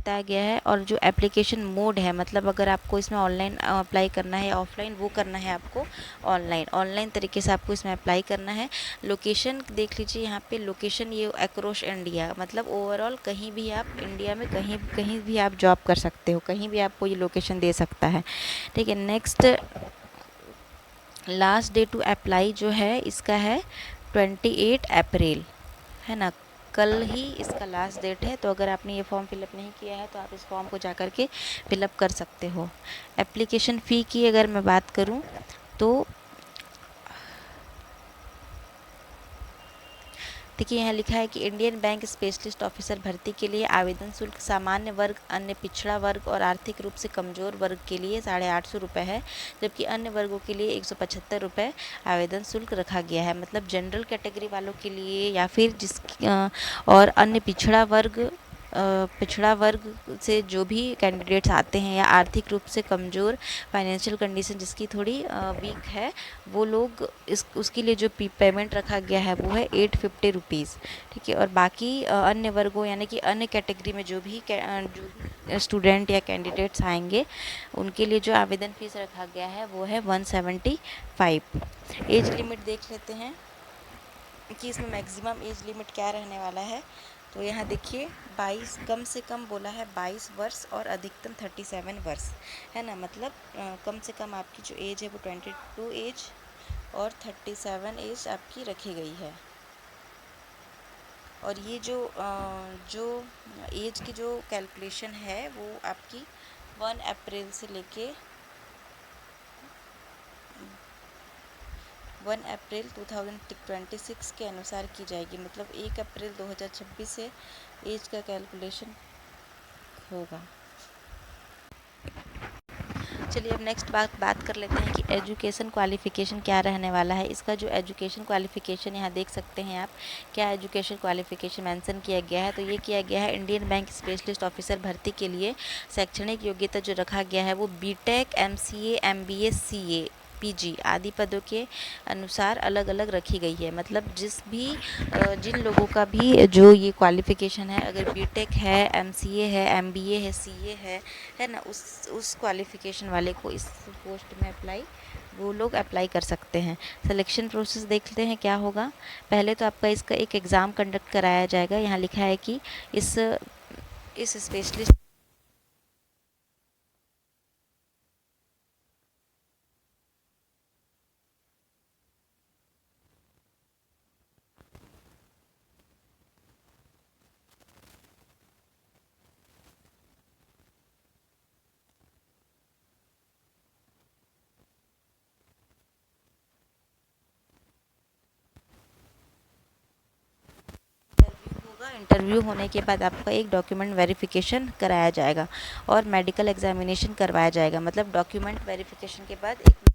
बताया गया है। और जो एप्लीकेशन मोड है, मतलब अगर आपको इसमें ऑनलाइन अप्लाई करना है या ऑफलाइन, वो करना है आपको ऑनलाइन तरीके से आपको इसमें अप्लाई करना है। लोकेशन देख लीजिए यहाँ पे, लोकेशन ये अक्रॉस इंडिया, मतलब ओवरऑल कहीं भी आप इंडिया में कहीं कहीं भी आप जॉब कर सकते हो, कहीं भी आपको ये लोकेशन दे सकता है। ठीक है, next last day to apply जो है इसका है 28 अप्रैल, है ना, कल ही इसका लास्ट डेट है। तो अगर आपने ये फॉर्म फिलअप नहीं किया है तो आप इस फॉर्म को जा कर के फिलअप कर सकते हो। एप्लीकेशन फ़ी की अगर मैं बात करूं तो देखिए यहाँ लिखा है कि इंडियन बैंक स्पेशलिस्ट ऑफिसर भर्ती के लिए आवेदन शुल्क सामान्य वर्ग, अन्य पिछड़ा वर्ग और आर्थिक रूप से कमज़ोर वर्ग के लिए 850 रुपये है, जबकि अन्य वर्गों के लिए 175 रुपये आवेदन शुल्क रखा गया है। मतलब जनरल कैटेगरी वालों के लिए या फिर और अन्य पिछड़ा वर्ग से जो भी कैंडिडेट्स आते हैं या आर्थिक रूप से कमज़ोर, फाइनेंशियल कंडीशन जिसकी थोड़ी वीक है, वो लोग उसके लिए जो पेमेंट रखा गया है वो है 850 रुपीज़। ठीक है, और बाकी अन्य वर्गों यानी कि अन्य कैटेगरी में जो भी स्टूडेंट या कैंडिडेट्स आएंगे उनके लिए जो आवेदन फ़ीस रखा गया है वो है 175। एज लिमिट देख लेते हैं कि इसमें मैक्सिमम एज लिमिट क्या रहने वाला है। तो यहाँ देखिए 22, कम से कम बोला है 22 वर्ष और अधिकतम 37 वर्ष, है ना। मतलब कम से कम आपकी जो एज है वो 22 एज और 37 एज आपकी रखी गई है। और ये जो एज की जो कैलकुलेशन है वो आपकी 1 अप्रैल से लेके 1 अप्रैल 2026 के अनुसार की जाएगी। मतलब 1 अप्रैल 2026 से एज का कैलकुलेशन होगा। चलिए अब नेक्स्ट बात कर लेते हैं कि एजुकेशन क्वालिफ़िकेशन क्या रहने वाला है। इसका जो एजुकेशन क्वालिफ़िकेशन यहाँ देख सकते हैं आप, क्या एजुकेशन क्वालिफ़िकेशन मेंशन किया गया है। तो ये किया गया है इंडियन बैंक स्पेशलिस्ट ऑफिसर भर्ती के लिए शैक्षणिक योग्यता जो रखा गया है वो B Tech, MCA, MBA, CA, PG आदि पदों के अनुसार अलग अलग रखी गई है। मतलब जिन लोगों का भी जो ये क्वालिफ़िकेशन है, अगर बीटेक है, एमसीए है, एमबीए है, सीए है ना, उस क्वालिफ़िकेशन वाले को इस पोस्ट में वो लोग अप्लाई कर सकते हैं। सिलेक्शन प्रोसेस देखते हैं क्या होगा। पहले तो आपका इसका एक एग्ज़ाम कंडक्ट कराया जाएगा। यहाँ लिखा है कि इस स्पेशलिस्ट इंटरव्यू होने के बाद आपका एक डॉक्यूमेंट वेरिफिकेशन कराया जाएगा और मेडिकल एग्जामिनेशन करवाया जाएगा। मतलब डॉक्यूमेंट वेरिफिकेशन के बाद एक